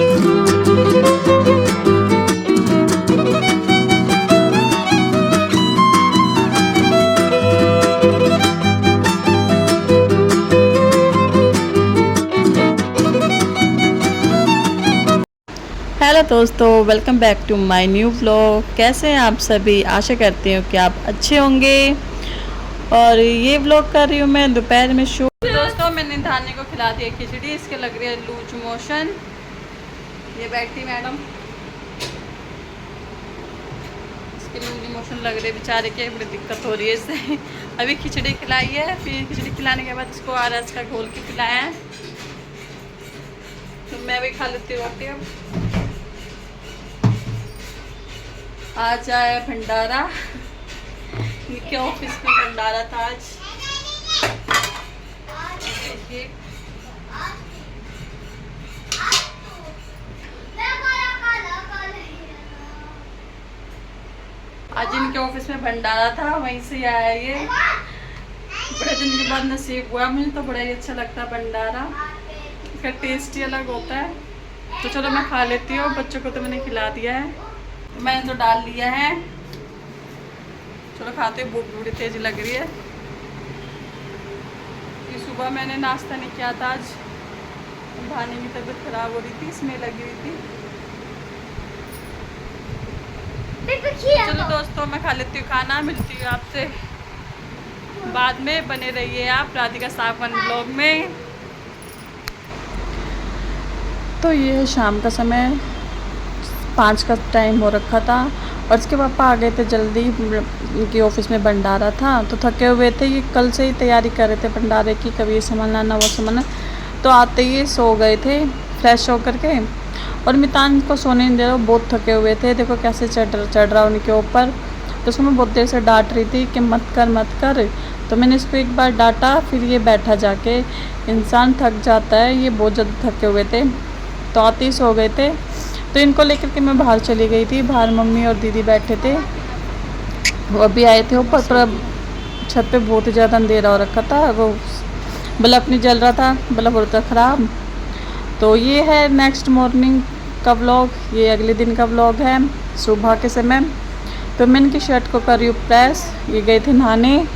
Hello दोस्तों, welcome back to my new vlog. कैसे हैं आप सभी? आशा करती हूँ कि आप अच्छे होंगे। और ये व्लॉग कर रही हूँ मैं दोपहर में शो। दोस्तों, मैंने धानी को खिला दिया खिचड़ी। इसके लग रही है लूज मोशन। ये बैठी मैडम, इसके लूज मोशन लग रहे बेचारे के, बड़ी दिक्कत हो रही है इससे। अभी खिचड़ी खिलाई है, फिर खिचड़ी खिलाने के बाद इसको RS का घोल के खिलाया है। तो मैं भी खा लेती हूँ रोटी। अब आज आया भंडारा, इनके ऑफिस में भंडारा था आज। देखिए, आज इनके ऑफिस में भंडारा था, वहीं से आया ये। बड़े दिन के बाद नसीब हुआ। मुझे तो बड़ा ही अच्छा लगता है भंडारा, इसका टेस्ट ही अलग होता है। तो चलो मैं खा लेती हूँ। बच्चों को तो मैंने खिला दिया है, मैंने तो डाल लिया है। चलो खाते, भूख बड़ी तेज लग रही है। कि सुबह मैंने नाश्ता नहीं किया था आज, भानी की तबीयत खराब हो रही थी, इसमें लगी हुई थी। चलो दोस्तों, मैं खा लेती हूँ खाना। मिलती हूँ आपसे बाद में। बने रहिए आप राधिका सावन ब्लॉग में। तो ये है शाम का समय, 5 का टाइम हो रखा था और इसके पापा आ गए थे जल्दी। उनके ऑफिस में भंडारा था तो थके हुए थे। ये कल से ही तैयारी कर रहे थे भंडारे की, कभी ये सामान लाना वो सामान। तो आते ही सो गए थे फ्रेश होकर के। और मितान को सोने नहीं दे रहा, बहुत थके हुए थे। देखो कैसे चढ़ रहा उनके ऊपर। तो उसको मैं बहुत देर से डांट रही थी कि मत कर। तो मैंने इसको एक बार डांटा, फिर ये बैठा जाके। इंसान थक जाता है, ये बहुत ज़्यादा थके हुए थे। तो आते ही सो गए थे। तो इनको लेकर के मैं बाहर चली गई थी। बाहर मम्मी और दीदी बैठे थे, वो अभी आए थे ऊपर। पर छत पे बहुत ही ज़्यादा अंधेरा हो रखा था, वो बल्ब नहीं जल रहा था, बल्ब हो रहा था ख़राब। तो ये है नेक्स्ट मॉर्निंग का व्लॉग, ये अगले दिन का व्लॉग है सुबह के समय। तो मैं इनकी शर्ट को कर रही हूँ प्रेस। ये गए थे नहाने,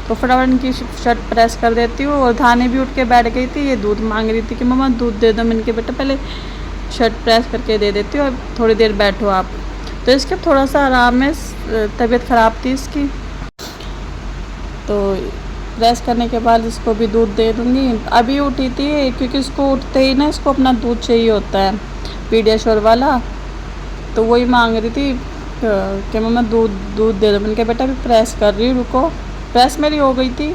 तो फटाफट इनकी शर्ट प्रेस कर देती हूँ। और धानी भी उठ के बैठ गई थी, ये दूध मांग रही थी कि मम्मा दूध दे दो। मैंने कहा बेटा पहले शर्ट प्रेस करके दे देती हूँ, अब थोड़ी देर बैठो आप। तो इसके थोड़ा सा आराम है, तबीयत ख़राब थी इसकी। तो प्रेस करने के बाद इसको भी दूध दे दूँगी। अभी उठी थी, क्योंकि इसको उठते ही ना इसको अपना दूध चाहिए होता है, पीडियाश्योर वाला। तो वही मांग रही थी कि मम्मा दूध दे दो। मैंने कहा बेटा अभी प्रेस कर रही हूँ, रुको। प्रेस मेरी हो गई थी,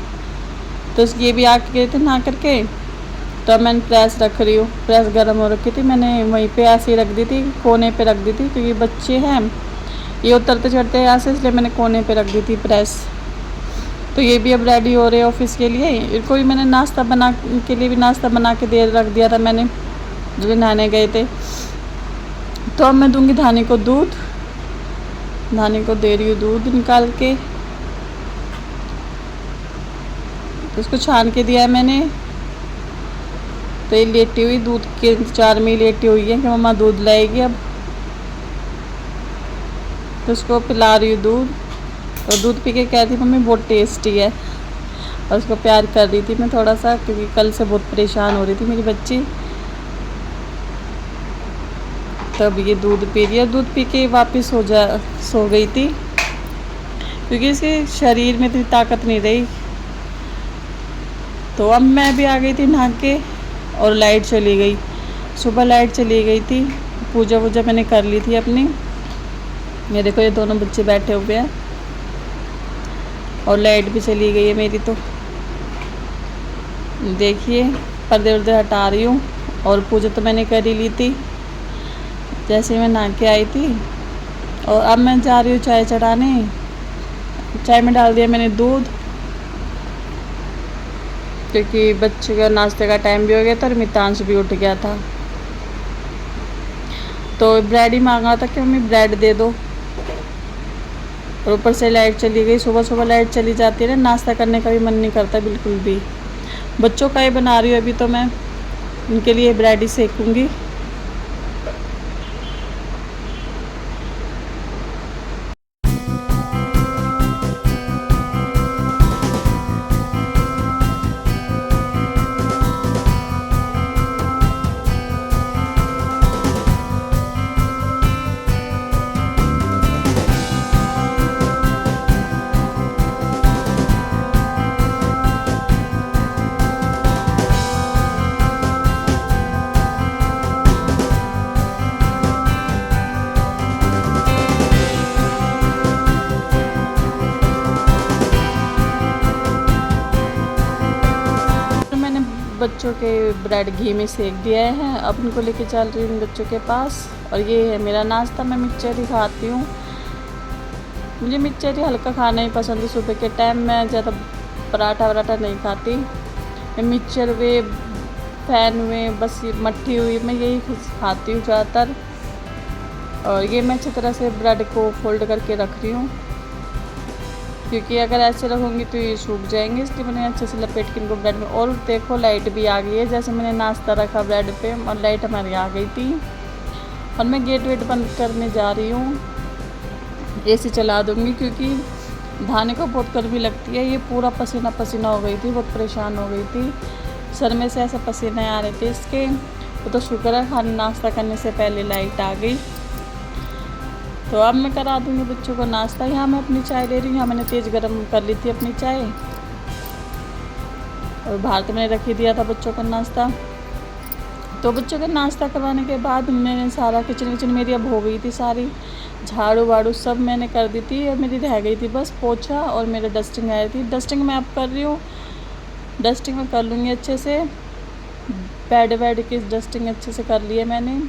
तो ये भी आके गए थे नहा करके। तो मैंने प्रेस रख रही हूँ, प्रेस गर्म हो रखी थी, मैंने वहीं पे ऐसे ही रख दी थी, कोने पे रख दी थी। क्योंकि बच्चे हैं, ये उतरते चढ़ते हैं यहाँ से, इसलिए मैंने कोने पे रख दी थी प्रेस। तो ये भी अब रेडी हो रहे हैं ऑफिस के लिए। इनको भी मैंने नाश्ता बना के लिए भी नाश्ता बना के दे रख दिया था मैंने, जो नहाने गए थे। तो अब मैं दूँगी धानी को दूध। धानी को दे रही हूँ दूध निकाल के। उसको छान के दिया है मैंने। तो ये लेटी हुई दूध के इंतजार में ही लेटी हुई है कि मम्मा दूध लाएगी अब। तो उसको पिला रही हूँ दूध। और दूध पी के कह रही मम्मी बहुत टेस्टी है। और उसको प्यार कर रही थी मैं थोड़ा सा, क्योंकि कल से बहुत परेशान हो रही थी मेरी बच्ची। तब ये दूध पी रही है। दूध पी के वापस सो गई थी, क्योंकि इसके शरीर में इतनी ताकत नहीं रही। तो अब मैं भी आ गई थी नहा के, और लाइट चली गई। सुबह लाइट चली गई थी, पूजा वूजा मैंने कर ली थी अपनी। ये देखो ये दोनों बच्चे बैठे हुए हैं, और लाइट भी चली गई है मेरी। तो देखिए पर्दे वर्दे हटा रही हूँ। और पूजा तो मैंने कर ही ली थी जैसे मैं नहा के आई थी। और अब मैं जा रही हूँ चाय चढ़ाने। चाय में डाल दिया मैंने दूध, क्योंकि बच्चे का नाश्ते का टाइम भी हो गया था और मितांश भी उठ गया था। तो ब्रेड ही मांगा था कि मम्मी ब्रेड दे दो। और ऊपर से लाइट चली गई। सुबह सुबह लाइट चली जाती है ना, नाश्ता करने का भी मन नहीं करता बिल्कुल भी। बच्चों का ही बना रही हूँ अभी तो मैं, उनके लिए ब्रेड ही सेकूँगी। बच्चों के ब्रेड घी में सेक दिया है। अब उनको लेके चल रही हूँ बच्चों के पास। और ये है मेरा नाश्ता। मैं मिक्सचर ही खाती हूँ, मुझे मिक्सचर ही हल्का खाना ही पसंद है। सुबह के टाइम मैं ज़्यादा पराठा वराठा नहीं खाती। मैं मिक्सचर वे फैन में बस ये मट्ठी हुई मैं यही खाती हूँ ज़्यादातर। और ये मैं अच्छी तरह से ब्रेड को फोल्ड करके रख रही हूँ, क्योंकि अगर ऐसे रखूँगी तो ये सूख जाएंगे, इसलिए मैंने अच्छे से लपेट के इनको ब्रेड में। और देखो लाइट भी आ गई है, जैसे मैंने नाश्ता रखा ब्रेड पे और लाइट हमारी आ गई थी। और मैं गेट वेट बंद करने जा रही हूँ, एसी चला दूँगी, क्योंकि धाने को बहुत गर्मी लगती है। ये पूरा पसीना पसीना हो गई थी, बहुत परेशान हो गई थी, सर में से ऐसे पसीने आ रहे थे इसके। वो तो शुक्र है खाना नाश्ता करने से पहले लाइट आ गई। तो अब मैं करा दूँगी बच्चों को नाश्ता। यहाँ मैं अपनी चाय ले रही हूँ, यहाँ मैंने तेज़ गरम कर ली थी अपनी चाय। और बाहर तो मैंने रख ही दिया था बच्चों का नाश्ता। तो बच्चों का नाश्ता करवाने के बाद मैंने सारा किचन विचन मेरी अब हो गई थी, सारी झाड़ू वाड़ू सब मैंने कर दी थी। और मेरी रह गई थी बस पोछा और मेरे डस्टिंग आई थी। डस्टिंग मैं अब कर रही हूँ, डस्टिंग में कर लूँगी अच्छे से। बेड वेड की डस्टिंग अच्छे से कर ली है मैंने,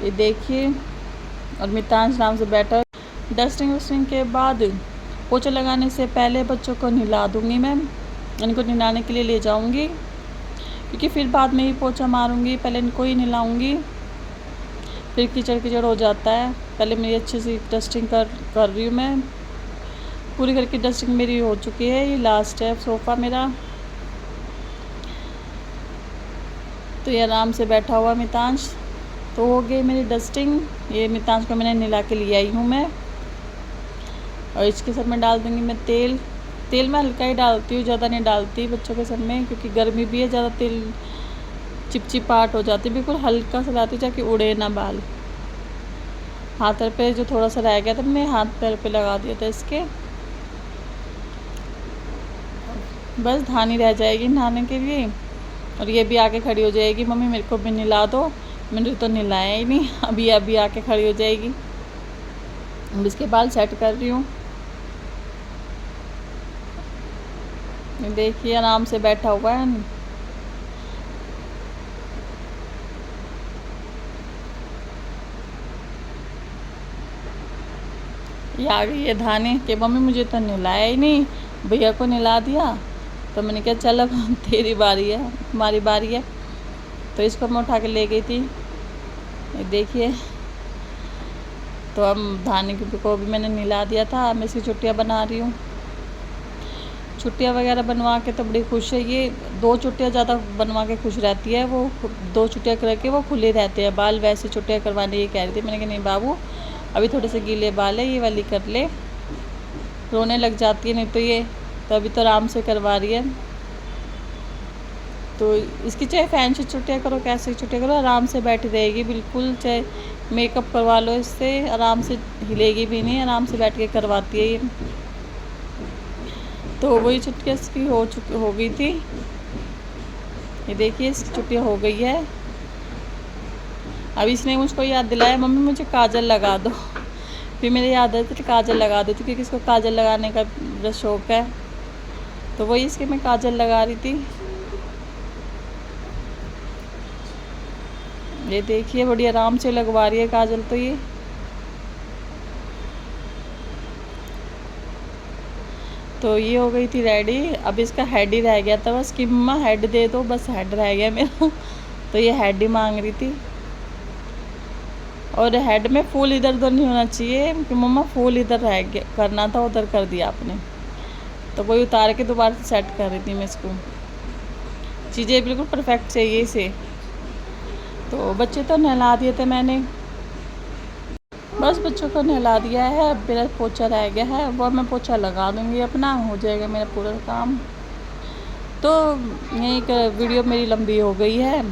ये देखिए। और मितांश नाम से बैठा। डस्टिंग वस्टिंग के बाद पोछा लगाने से पहले बच्चों को नहला दूँगी मैं, इनको नहलाने के लिए ले जाऊँगी, क्योंकि फिर बाद में ही पोछा मारूँगी। पहले इनको ही नहलाऊँगी, फिर कीचड़ कीचड़ हो जाता है। पहले मेरी अच्छी सी डस्टिंग कर रही हूँ मैं। पूरी घर की डस्टिंग मेरी हो चुकी है, ये लास्ट है सोफ़ा मेरा। तो ये आराम से बैठा हुआ मितांश। तो हो गई मेरी डस्टिंग। ये मितांश को मैंने नहला के लिए आई हूँ मैं। और इसके सर में डाल दूँगी मैं तेल। तेल मैं हल्का ही डालती हूँ, ज़्यादा नहीं डालती बच्चों के सर में, क्योंकि गर्मी भी है, ज़्यादा तेल चिपचिपाहट हो जाती है। बिल्कुल हल्का सा डालती हूँ ताकि उड़े ना बाल। हाथ पे जो थोड़ा सा रह गया था मैंने हाथ पैर पे लगा दिया था इसके। बस धानी रह जाएगी नहाने के लिए। और ये भी आके खड़ी हो जाएगी, मम्मी मेरे को भी नहला दो। मैंने तो नहलाया ही नहीं, अभी आके खड़ी हो जाएगी। अब इसके बाल सेट कर रही हूँ। देखिए आराम से बैठा हुआ है। ये आ गई है धानी कि मम्मी मुझे तो नहलाया ही नहीं, भैया को नहला दिया। तो मैंने कहा चल अब तेरी बारी है, हमारी बारी है। तो इसको मैं उठा के ले गई थी, ये देखिए। तो अब धानी को भी मैंने नहला दिया था। मैं इसकी चुट्टियाँ बना रही हूँ। चुट्टियाँ वगैरह बनवा के तो बड़ी खुश है ये। 2 चुट्टियाँ ज़्यादा बनवा के खुश रहती है वो। 2 चुट्टियाँ करके वो खुले रहते हैं बाल, वैसे चुट्टियाँ करवाने ये कह रही थी। मैंने कहा नहीं बाबू, अभी थोड़े से गीले बाल है, ये वाली कर ले। रोने लग जाती है नहीं तो ये, तो अभी तो आराम से करवा रही है। तो इसकी चाहे फैंसी छुट्टियाँ करो, कैसे छुट्टियाँ करो, आराम से बैठी रहेगी बिल्कुल। चाहे मेकअप करवा लो इससे, आराम से हिलेगी भी नहीं, आराम से बैठ के करवाती है ये। तो वही छुट्टियाँ इसकी हो गई थी। ये देखिए इसकी छुट्टियाँ हो गई है। अब इसने मुझको याद दिलाया मम्मी मुझे काजल लगा दो। फिर मेरे याद आया तो काजल लगा देती, क्योंकि इसको काजल लगाने का बड़ा शौक़ है। तो वही इसके मैं काजल लगा रही थी। ये देखिए बड़ी आराम से लगवा रही है काजल तो ये। तो ये हो गई थी रेडी। अब इसका हेड ही रह गया था बस कि मम्मा हेड दे दो, बस हेड रह गया मेरा। तो ये हेड ही मांग रही थी। और हेड में फूल इधर उधर नहीं होना चाहिए कि मम्मा फूल इधर रह गया, करना था उधर कर दिया आपने। तो वही उतार के दोबारा से सेट कर रही थी मैं इसको। चीज़ें बिल्कुल परफेक्ट चाहिए इसे। तो बच्चे तो नहला दिए थे मैंने, बस बच्चों को नहला दिया है। अब मेरा पोछा रह गया है, वो मैं पोछा लगा दूँगी अपना, हो जाएगा मेरा पूरा काम। तो यही वीडियो मेरी लंबी हो गई है,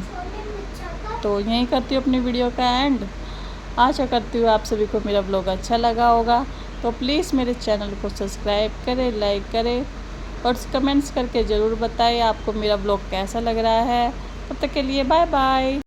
तो यहीं करती हूँ अपनी वीडियो का एंड। आशा करती हूँ आप सभी को मेरा ब्लॉग अच्छा लगा होगा। तो प्लीज़ मेरे चैनल को सब्सक्राइब करें, लाइक करें और कमेंट्स करके ज़रूर बताएं आपको मेरा ब्लॉग कैसा लग रहा है। तब तक के लिए बाय बाय।